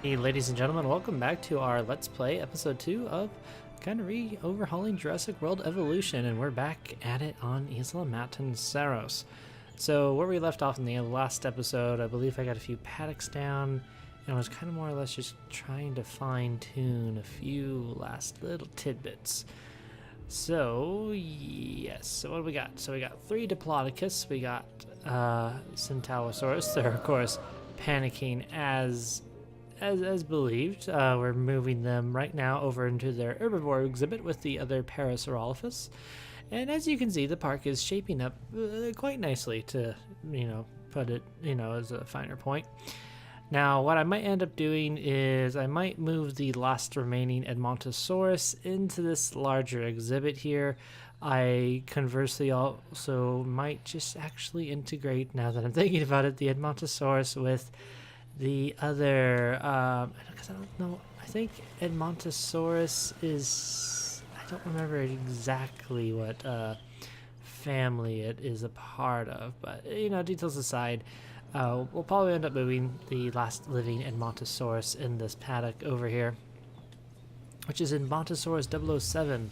Hey ladies and gentlemen, welcome back to our Let's Play episode 2 of kind of overhauling Jurassic World Evolution, and we're back at it on Isla Matanceros. So where we left off in the last episode, I believe I got a few paddocks down, and I was kind of more or less just trying to fine-tune a few last little tidbits. So, yes, so what do we got? So we got 3 Diplodocus, we got Centaurosaurus. They're of course panicking as believed. We're moving them right now over into their herbivore exhibit with the other Parasaurolophus. And as you can see, the park is shaping up quite nicely to, put it, as a finer point. Now, what I might end up doing is I might move the last remaining Edmontosaurus into this larger exhibit here. I conversely also might just actually integrate, now that I'm thinking about it, the Edmontosaurus with the other, because I don't know, I think Edmontosaurus is, I don't remember exactly what family it is a part of, but, details aside, we'll probably end up moving the last living Edmontosaurus in this paddock over here, which is Edmontosaurus 007.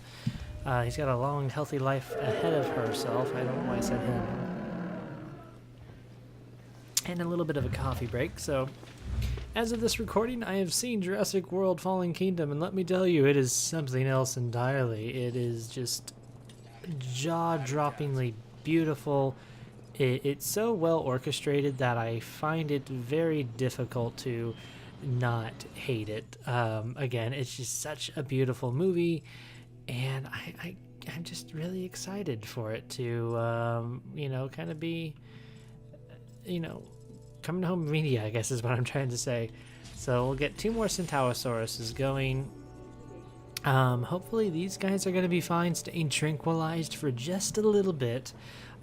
He's got a long, healthy life ahead of herself. I don't know why I said him. And a little bit of a coffee break. So as of this recording, I have seen Jurassic World Fallen Kingdom, and let me tell you, it is something else entirely. It is just jaw-droppingly beautiful. It's so well orchestrated that I find it very difficult to not hate it. Again, it's just such a beautiful movie, and I'm just really excited for it to kind of be, coming home media, I guess is what I'm trying to say. So we'll get 2 more Centaurosauruses going. Hopefully these guys are going to be fine, staying tranquilized for just a little bit.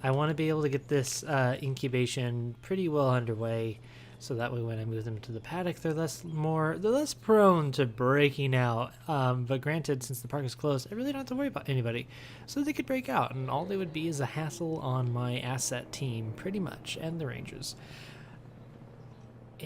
I want to be able to get this incubation pretty well underway, so that way when I move them to the paddock, they're less prone to breaking out. But granted, since the park is closed, I really don't have to worry about anybody, so they could break out, and all they would be is a hassle on my asset team, pretty much, and the rangers.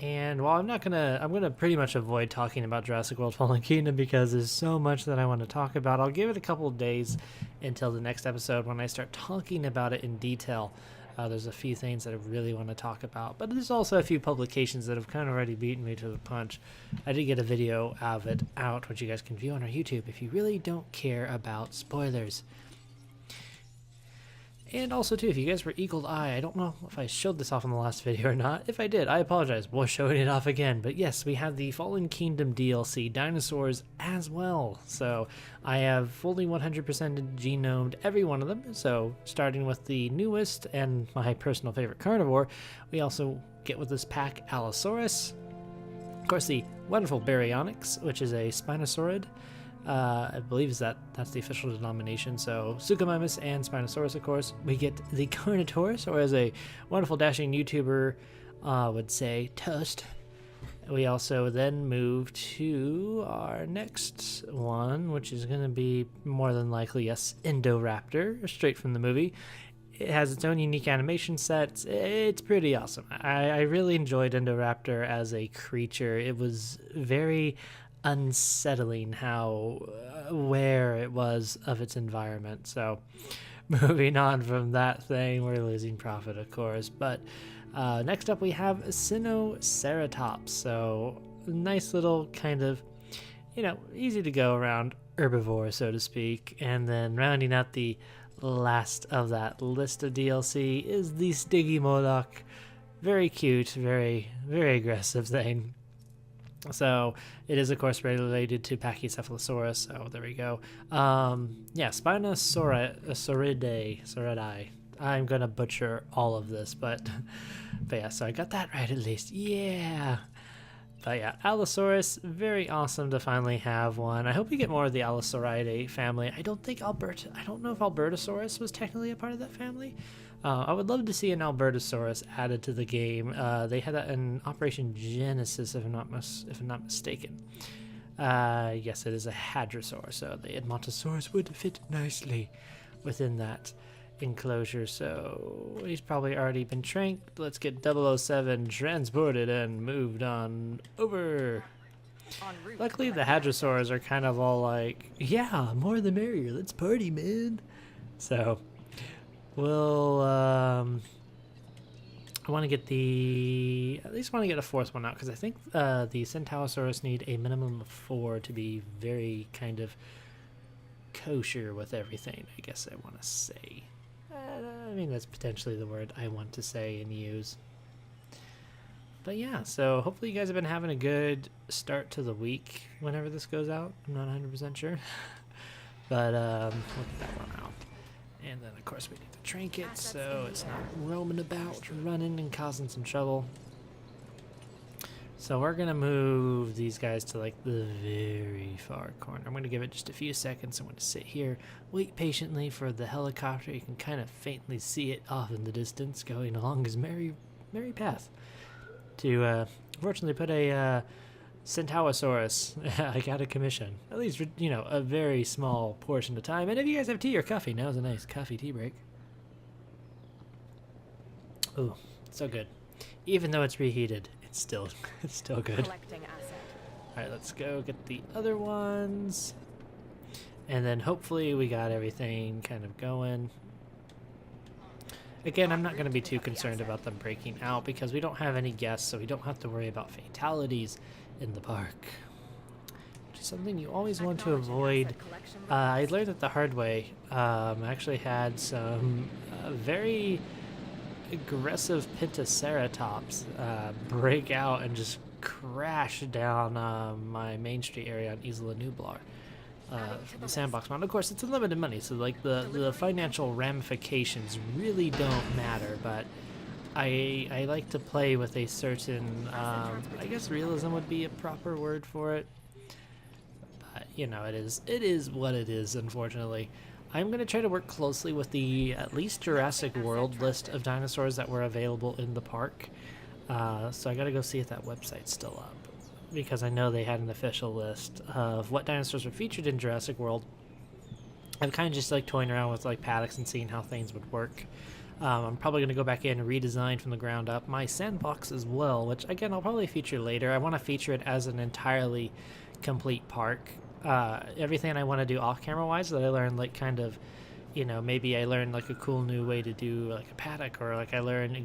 And while I'm gonna pretty much avoid talking about Jurassic World Fallen Kingdom because there's so much that I want to talk about. I'll give it a couple of days until the next episode when I start talking about it in detail. There's a few things that I really want to talk about, but there's also a few publications that have kind of already beaten me to the punch. I did get a video of it out, which you guys can view on our YouTube if you really don't care about spoilers. And also, too, if you guys were eagle eye, I don't know if I showed this off in the last video or not. If I did, I apologize. We're showing it off again. But yes, we have the Fallen Kingdom DLC dinosaurs as well. So I have fully 100% genomed every one of them. So starting with the newest and my personal favorite carnivore, we also get with this pack Allosaurus. Of course, the wonderful Baryonyx, which is a Spinosaurid. I believe that's the official denomination. So Suchomimus and Spinosaurus, of course. We get the Carnotaurus, or as a wonderful dashing YouTuber would say, toast. We also then move to our next one, which is going to be more than likely, yes, Indoraptor, straight from the movie. It has its own unique animation sets. It's pretty awesome. I really enjoyed Indoraptor as a creature. It was very unsettling how aware it was of its environment. So moving on from that thing, we're losing profit, of course. But next up we have Sinoceratops. So nice little kind of, easy to go around herbivore, so to speak. And then rounding out the last of that list of DLC is the Stygimoloch. Very cute, very, very aggressive thing. So it is, of course, related to Pachycephalosaurus. So there we go. Spinosauridae. I'm gonna butcher all of this, but yeah. So I got that right at least. Yeah. But yeah, Allosaurus, very awesome to finally have one. I hope we get more of the Allosauridae family. I don't know if Albertosaurus was technically a part of that family. I would love to see an Albertosaurus added to the game. They had that in Operation Genesis, if I'm not mistaken. Yes, it is a hadrosaur, so the Edmontosaurus would fit nicely within that enclosure. So he's probably already been tranked. Let's get 007 transported and moved on over. Luckily, the hadrosaurs are kind of all like, yeah, more the merrier. Let's party, man. So, we'll, I want to get at least want to get a fourth one out, because I think the Centaurosaurus need a minimum of 4 to be very kind of kosher with everything, I guess I want to say. I mean, that's potentially the word I want to say and use. But yeah, so hopefully you guys have been having a good start to the week whenever this goes out. I'm not 100% sure. But we'll get that one out. And then, of course, we need the trinket, so it's not roaming about, running and causing some trouble. So we're going to move these guys to, like, the very far corner. I'm going to give it just a few seconds. I'm going to sit here, wait patiently for the helicopter. You can kind of faintly see it off in the distance going along his merry path. To, fortunately, put a Centaurosaurus. I got a commission. At least, you know, a very small portion of time. And if you guys have tea or coffee, now's a nice coffee tea break. Ooh, so good. Even though it's reheated, it's still good. Alright, let's go get the other ones. And then hopefully we got everything kind of going. Again, I'm not going to be too concerned about them breaking out because we don't have any guests, so we don't have to worry about fatalities in the park. Which is something you always want to avoid. I learned it the hard way. I actually had some very aggressive Pentaceratops break out and just crash down my Main Street area on Isla Nublar. For the sandbox mount. Of course, it's unlimited money, so like the financial ramifications really don't matter, but I like to play with a certain, I guess realism would be a proper word for it, but you know, it is what it is, unfortunately. I'm going to try to work closely with the at least Jurassic World list of dinosaurs that were available in the park, so I gotta go see if that website's still up, because I know they had an official list of what dinosaurs were featured in Jurassic World. I'm kind of just like toying around with like Paddocks and seeing how things would work. I'm probably going to go back in and redesign from the ground up my sandbox as well, which again I'll probably feature later. I want to feature it as an entirely complete park. Everything I want to do off camera wise that I learned, like kind of, you know, maybe I learned like a cool new way to do like a paddock, or like I learned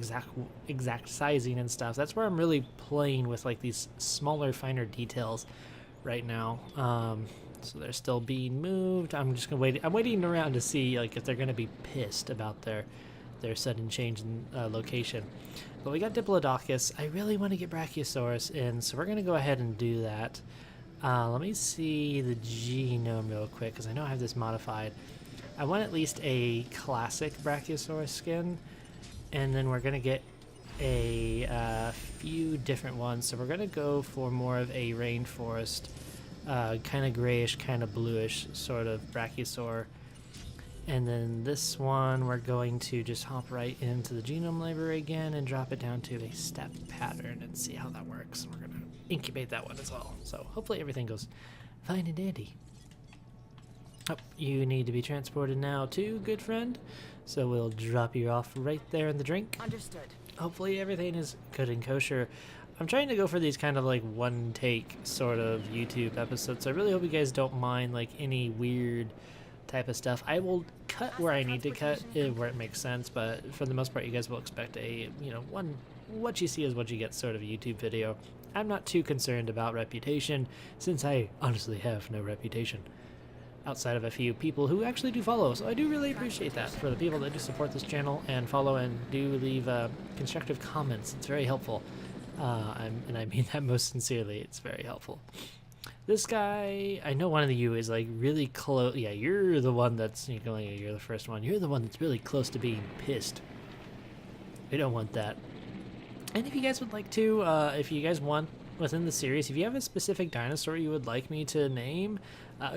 exact sizing and stuff. That's where I'm really playing with like these smaller, finer details right now. So they're still being moved. I'm just gonna wait. I'm waiting around to see like if they're gonna be pissed about their sudden change in location. But we got Diplodocus. I really want to get Brachiosaurus in, so we're gonna go ahead and do that. Let me see the genome real quick, because I know I have this modified. I want at least a classic Brachiosaurus skin, and then we're going to get a few different ones. So we're going to go for more of a rainforest, kind of grayish, kind of bluish sort of Brachiosaur. And then this one, we're going to just hop right into the genome library again and drop it down to a step pattern and see how that works. We're going to incubate that one as well. So hopefully everything goes fine and dandy. Oh, you need to be transported now too, good friend. So we'll drop you off right there in the drink. Understood. Hopefully everything is good and kosher. I'm trying to go for these kind of like one take sort of YouTube episodes. So I really hope you guys don't mind like any weird type of stuff. I will cut where I need to cut, where it makes sense, but for the most part you guys will expect a, you know, what you see is what you get sort of a YouTube video. I'm not too concerned about reputation, since I honestly have no reputation outside of a few people who actually do follow, so I do really appreciate that for the people that do support this channel and follow and do leave constructive comments. It's very helpful, and I mean that most sincerely. It's very helpful. This guy, I know one of you is like really close. Yeah, you're the one that's, you're the first one. You're the one that's really close to being pissed. We don't want that. And if you guys would like to, if you guys want within the series, if you have a specific dinosaur you would like me to name,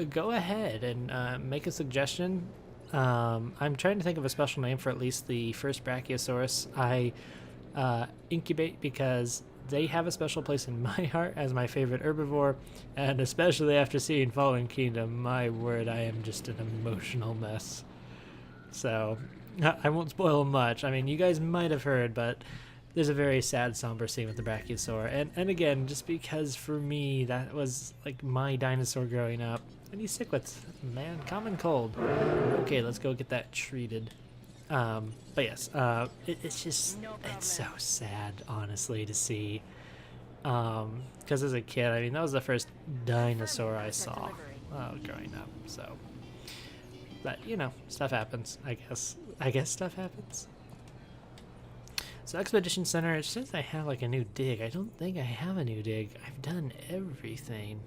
go ahead and make a suggestion. I'm trying to think of a special name for at least the first Brachiosaurus I incubate, because they have a special place in my heart as my favorite herbivore, and especially after seeing Fallen Kingdom, my word, I am just an emotional mess. So I won't spoil much. I mean, you guys might have heard, but there's a very sad, somber scene with the Brachiosaur, and again, just because for me that was like my dinosaur growing up. And he's sick with, man, common cold. Okay, let's go get that treated. But yes, it's just, it's so sad, honestly, to see. Because as a kid, I mean, that was the first dinosaur I saw growing up. So, but you know, stuff happens. I guess stuff happens. So Expedition Center, it says I have like a new dig. I don't think I have a new dig. I've done everything.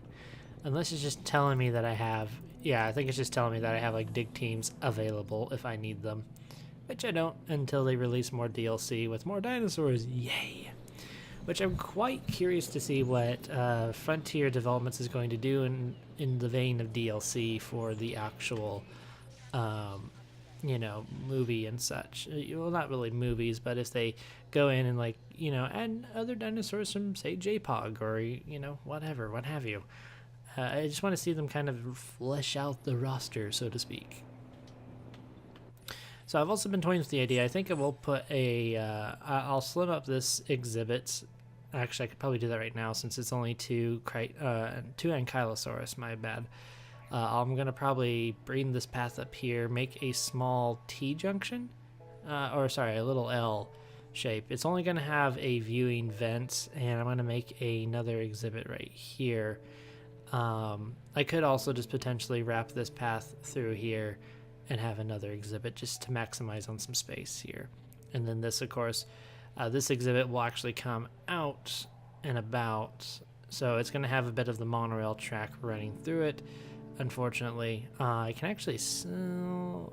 Unless it's just telling me that I have, yeah, I think it's just telling me that I have like dig teams available if I need them. Which I don't until they release more DLC with more dinosaurs, yay! Which I'm quite curious to see what Frontier Developments is going to do in the vein of DLC for the actual, you know, movie and such. Well, not really movies, but if they go in and like, you know, add other dinosaurs from, say, JPOG or, you know, whatever, what have you. I just want to see them kind of flesh out the roster, so to speak. So I've also been toying with the idea. I think I will put a, I'll slim up this exhibit. Actually, I could probably do that right now since it's only two Ankylosaurus, my bad. I'm going to probably bring this path up here, make a small T-junction, or sorry, a little L shape. It's only going to have a viewing vent, and I'm going to make another exhibit right here. I could also just potentially wrap this path through here and have another exhibit just to maximize on some space here. And then this, of course, this exhibit will actually come out and about. So it's going to have a bit of the monorail track running through it. Unfortunately, I can actually sell...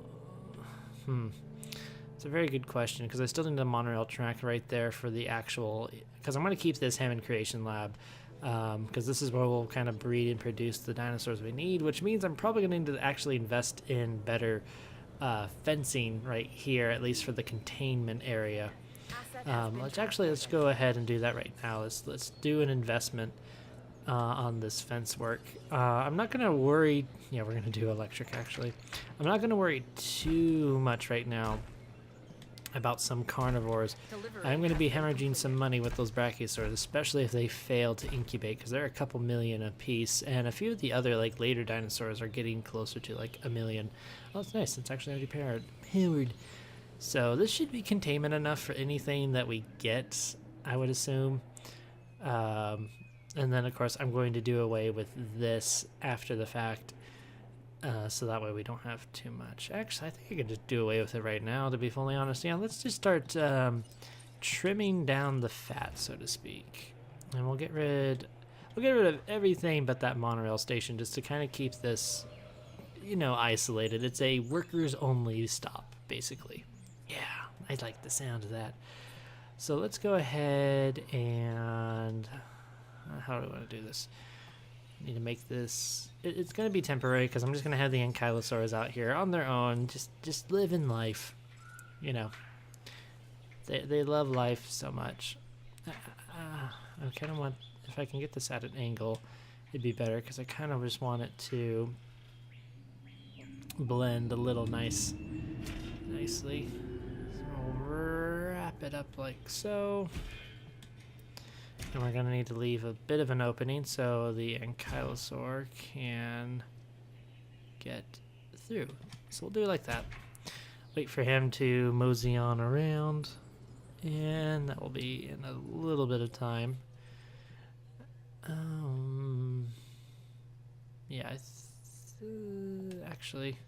It's a very good question because I still need a monorail track right there for the actual... Because I'm going to keep this Hammond Creation Lab. Because this is where we'll kind of breed and produce the dinosaurs we need, which means I'm probably going to need to actually invest in better fencing right here, at least for the containment area. Let's go ahead and do that right now. Let's do an investment on this fence work. I'm not going to worry. Yeah, we're going to do electric actually. I'm not going to worry too much right now about some carnivores. I'm going to be hemorrhaging some money with those brachiosaurs, especially if they fail to incubate, because they're a couple million a piece, and a few of the other like later dinosaurs are getting closer to like a million. Oh, that's nice. It's actually already powered. So this should be containment enough for anything that we get, I would assume. And then of course I'm going to do away with this after the fact. So that way we don't have too much. Actually, I think I can just do away with it right now, to be fully honest. Yeah, let's just start trimming down the fat, so to speak. And we'll get rid of everything but that monorail station just to kind of keep this, you know, isolated. It's a workers-only stop, basically. Yeah, I like the sound of that. So let's go ahead and... how do I want to do this? Need to make this... It's going to be temporary because I'm just going to have the Ankylosaurs out here on their own, just living life. You know, they love life so much. I kind of want... If I can get this at an angle, it'd be better because I kind of just want it to blend a little nicely. So we'll wrap it up like so. And we're going to need to leave a bit of an opening so the Ankylosaur can get through. So we'll do it like that. Wait for him to mosey on around. And that will be in a little bit of time. Yeah, actually...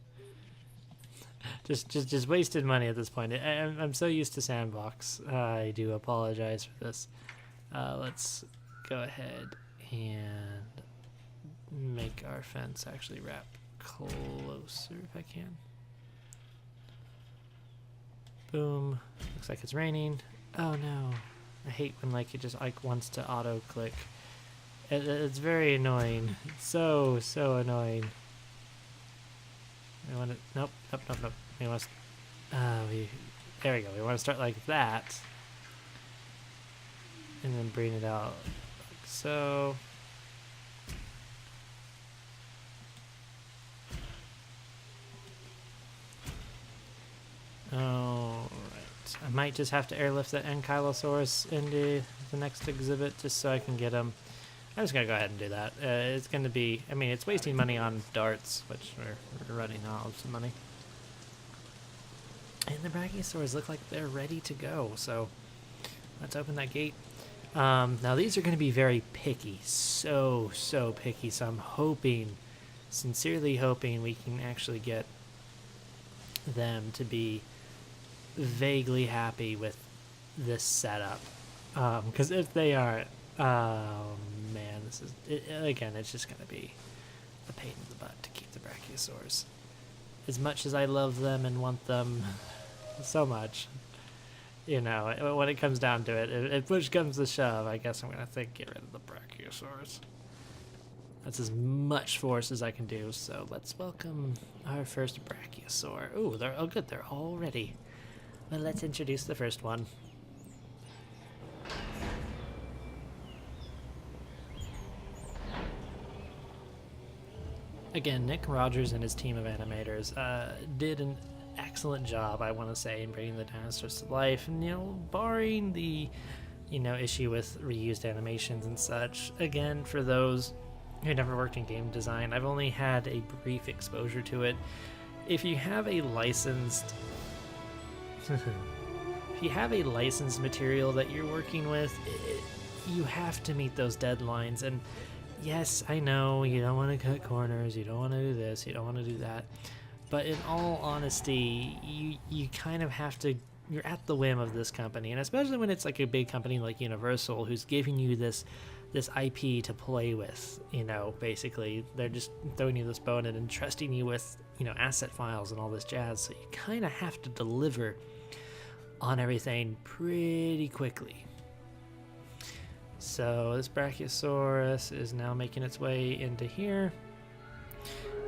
Just wasted money at this point. I'm so used to Sandbox. I do apologize for this. Let's go ahead and make our fence actually wrap closer if I can. Boom. Looks like it's raining. Oh no. I hate when like it just like wants to auto click. It's very annoying. It's so annoying. We want to nope. We want to there we go. We want to start like that. And then bring it out like so. Alright. I might just have to airlift the Ankylosaurus into the next exhibit just so I can get him. I'm just going to go ahead and do that. It's going to be, I mean, it's wasting money on darts, which we're running out of some money. And the Brachiosaurs look like they're ready to go, so let's open that gate. Now these are going to be very picky, so picky, so I'm hoping, sincerely hoping we can actually get them to be vaguely happy with this setup. Because if they aren't, oh man, this is, again, it's just going to be a pain in the butt to keep the Brachiosaurs. As much as I love them and want them so much, you know, when it comes down to it, if push comes to shove, I guess I'm going to think get rid of the Brachiosaurs. That's as much force as I can do, so let's welcome our first Brachiosaur. Ooh, oh good, they're all ready. Well, let's introduce the first one. Again, Nick Rogers and his team of animators did an excellent job, I want to say, in bringing the dinosaurs to life. And, you know, barring the, you know, issue with reused animations and such, again, for those who never worked in game design, I've only had a brief exposure to it. If you have a licensed... if you have a licensed material that you're working with, you have to meet those deadlines. And yes, I know you don't want to cut corners, you don't want to do this, you don't want to do that, but in all honesty, you kind of have to, you're at the whim of this company, and especially when it's like a big company like Universal who's giving you this IP to play with, you know, basically they're just throwing you this bone and entrusting you with, you know, asset files and all this jazz, so you kind of have to deliver on everything pretty quickly. So this Brachiosaurus is now making its way into here.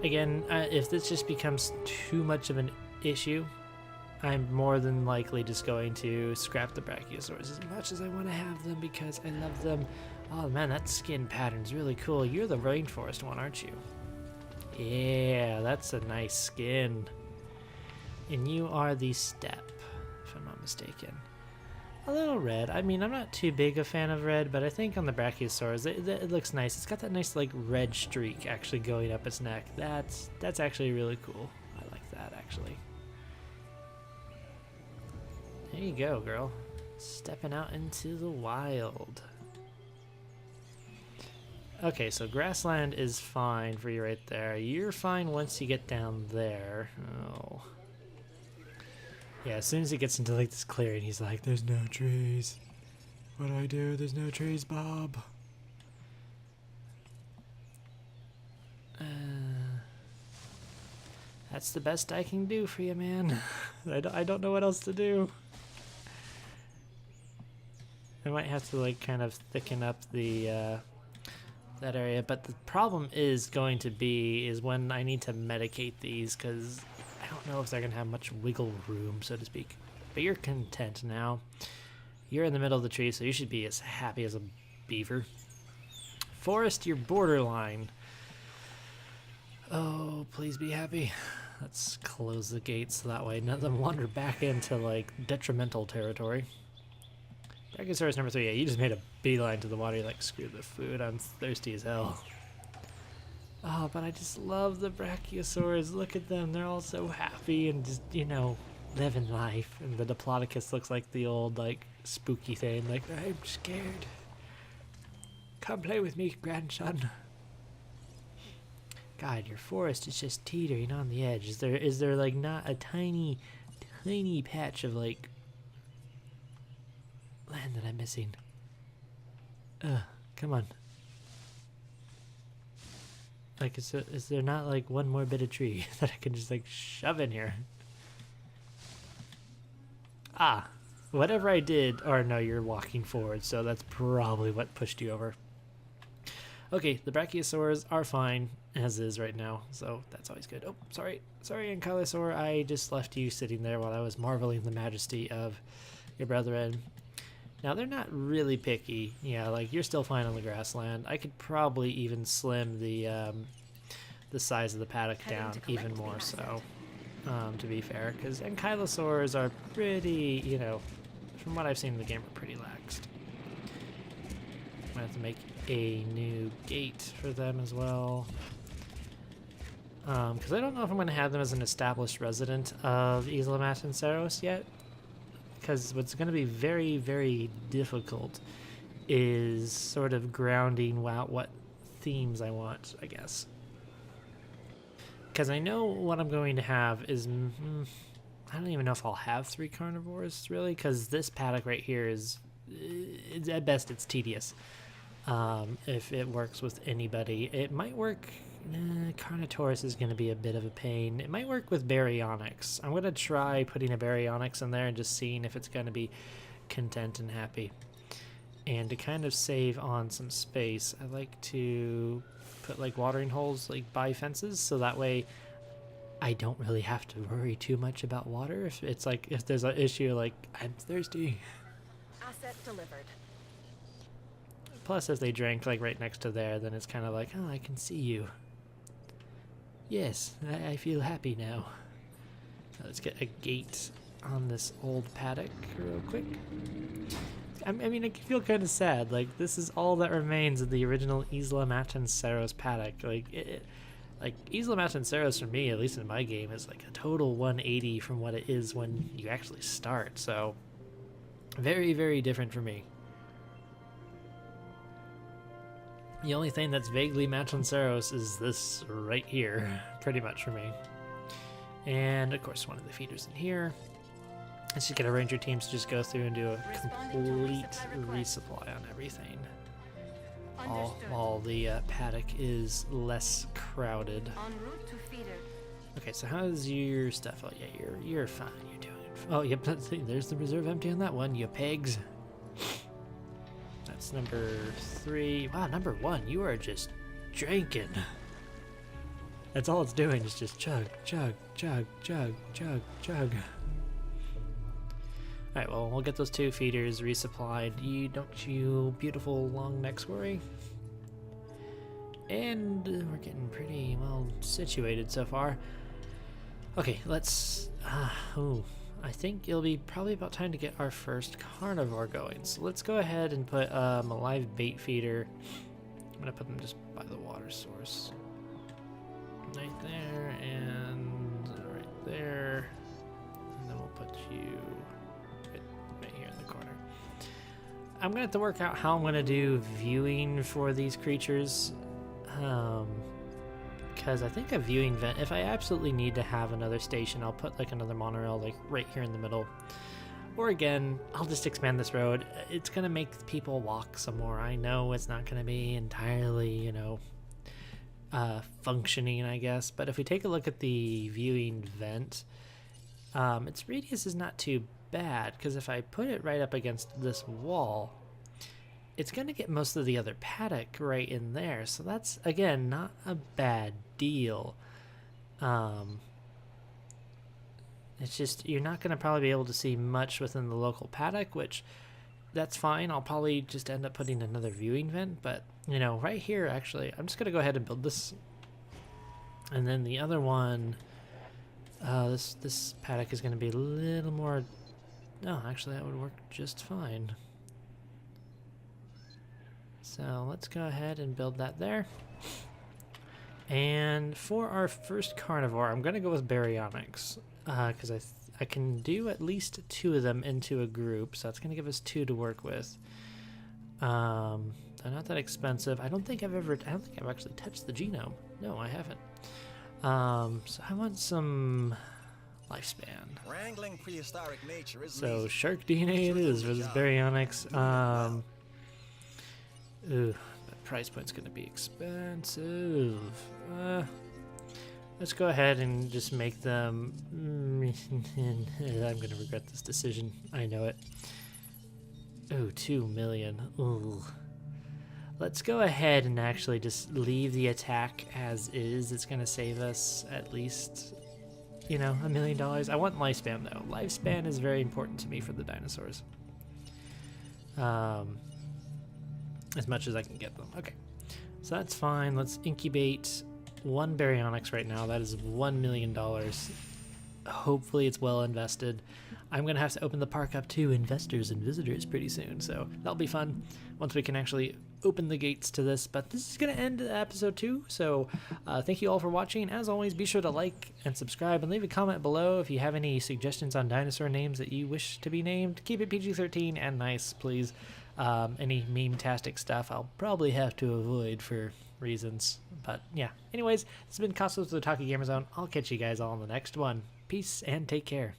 Again, if this just becomes too much of an issue, I'm more than likely just going to scrap the Brachiosaurs as much as I want to have them because I love them. Oh man, that skin pattern's really cool. You're the rainforest one, aren't you? Yeah, that's a nice skin. And you are the steppe, if I'm not mistaken. A little red. I mean, I'm not too big a fan of red, but I think on the Brachiosaurs, it looks nice. It's got that nice, like, red streak actually going up its neck. That's actually really cool. I like that, actually. There you go, girl. Stepping out into the wild. Okay, so grassland is fine for you right there. You're fine once you get down there. Oh. Yeah, as soon as he gets into like this clearing, he's like, there's no trees. What do I do? There's no trees, Bob. That's the best I can do for you, man. I don't know what else to do. I might have to like kind of thicken up the that area, but the problem is going to be is when I need to medicate these, because I don't know if they're gonna have much wiggle room, so to speak. But you're content now. You're in the middle of the tree, so you should be as happy as a beaver. Forest, you're borderline. Oh, please be happy. Let's close the gates so that way none of them wander back into like detrimental territory. Brachiosaurus number 3, yeah, you just made a beeline to the water. You're like, screw the food, I'm thirsty as hell. Oh, but I just love the Brachiosaurs. Look at them, they're all so happy and just, you know, living life. And the Diplodocus looks like the old, like, spooky thing, like, I'm scared. Come play with me, grandson. God, your forest is just teetering on the edge. Is there like not a tiny patch of like land that I'm missing? Come on. Like, is there not like one more bit of tree that I can just like shove in here? Ah, whatever I did, or no, you're walking forward, so that's probably what pushed you over. Okay, the Brachiosaurs are fine as is right now, so that's always good. Oh, sorry, Ankylosaur, I just left you sitting there while I was marveling the majesty of your brethren. Now, they're not really picky. Yeah, like, you're still fine on the grassland. I could probably even slim the size of the paddock down even more so. to be fair, because ankylosaurs are pretty, you know, from what I've seen in the game, are pretty laxed. I'm gonna have to make a new gate for them as well. Because I don't know if I'm going to have them as an established resident of Isla Matanceros yet. Because what's going to be very, very difficult is sort of grounding out what themes I want, I guess. Because I know what I'm going to have is... I don't even know if I'll have 3 carnivores, really, because this paddock right here is... at best, it's tedious. If it works with anybody. It might work... Carnotaurus is going to be a bit of a pain. It might work with Baryonyx. I'm going to try putting a Baryonyx in there and just seeing if it's going to be content and happy. And to kind of save on some space, I like to put like watering holes like by fences, so that way I don't really have to worry too much about water. If it's like, if there's an issue like, I'm thirsty. Asset delivered. Plus, if they drank like right next to there, then it's kind of like, oh, I can see you. Yes, I feel happy now. Let's get a gate on this old paddock real quick. I mean, I feel kind of sad. Like, this is all that remains of the original Isla Matanceros paddock. Like, Isla Matanceros for me, at least in my game, is like a total 180 from what it is when you actually start. So, very, very different for me. The only thing that's vaguely Matanceros is this right here, pretty much for me. And, of course, one of the feeders in here. Let's just get our ranger teams to just go through and do a complete resupply on everything. While the paddock is less crowded. En route to feeder. Okay, so how's your stuff? Oh, yeah, you're fine. You're doing it. Oh, yep, there's the reserve empty on that one, you pegs. That's number 3. Wow, number 1, you are just drinking. That's all it's doing, is just chug, chug, chug, chug, chug, chug. Alright, well, we'll get those 2 feeders resupplied. You beautiful long necks worry. And we're getting pretty well situated so far. Okay, let's... I think it'll be probably about time to get our first carnivore going. So let's go ahead and put a live bait feeder. I'm going to put them just by the water source. Right there and right there. And then we'll put you right here in the corner. I'm going to have to work out how I'm going to do viewing for these creatures. Because I think a viewing vent, if I absolutely need to have another station, I'll put like another monorail like right here in the middle. Or again, I'll just expand this road. It's going to make people walk some more. I know it's not going to be entirely, you know, functioning, I guess. But if we take a look at the viewing vent, its radius is not too bad. Because if I put it right up against this wall, it's going to get most of the other paddock right in there. So that's, again, not a bad deal. It's just, you're not going to probably be able to see much within the local paddock, which, that's fine. I'll probably just end up putting another viewing vent. But, you know, right here, actually, I'm just going to go ahead and build this. And then the other one, this paddock is going to be a little more... No, actually, that would work just fine. So let's go ahead and build that there. And for our first carnivore, I'm going to go with Baryonyx. Because I can do at least 2 of them into a group. So that's going to give us 2 to work with. They're not that expensive. I don't think I've actually touched the genome. No, I haven't. So I want some lifespan. Wrangling prehistoric nature is so shark DNA it is for this Baryonyx. Ooh, that price point's gonna be expensive. Let's go ahead and just make them... I'm gonna regret this decision. I know it. Ooh, 2 million. Ooh. Let's go ahead and actually just leave the attack as is. It's gonna save us at least, you know, $1 million. I want lifespan though. Lifespan is very important to me for the dinosaurs. As much as I can get them. Okay, so that's fine. Let's incubate 1 Baryonyx right now. That is $1 million. hopefully it's well invested. I'm going to have to open the park up to investors and visitors pretty soon, so that'll be fun once we can actually open the gates to this. But this is going to end episode 2, so thank you all for watching. As always, be sure to like and subscribe and leave a comment below if you have any suggestions on dinosaur names that you wish to be named. Keep it PG-13 and nice, please. Any meme-tastic stuff I'll probably have to avoid for reasons, but yeah. Anyways, this has been Cosmos with the Talkie Gamer Zone. I'll catch you guys all in the next one. Peace and take care.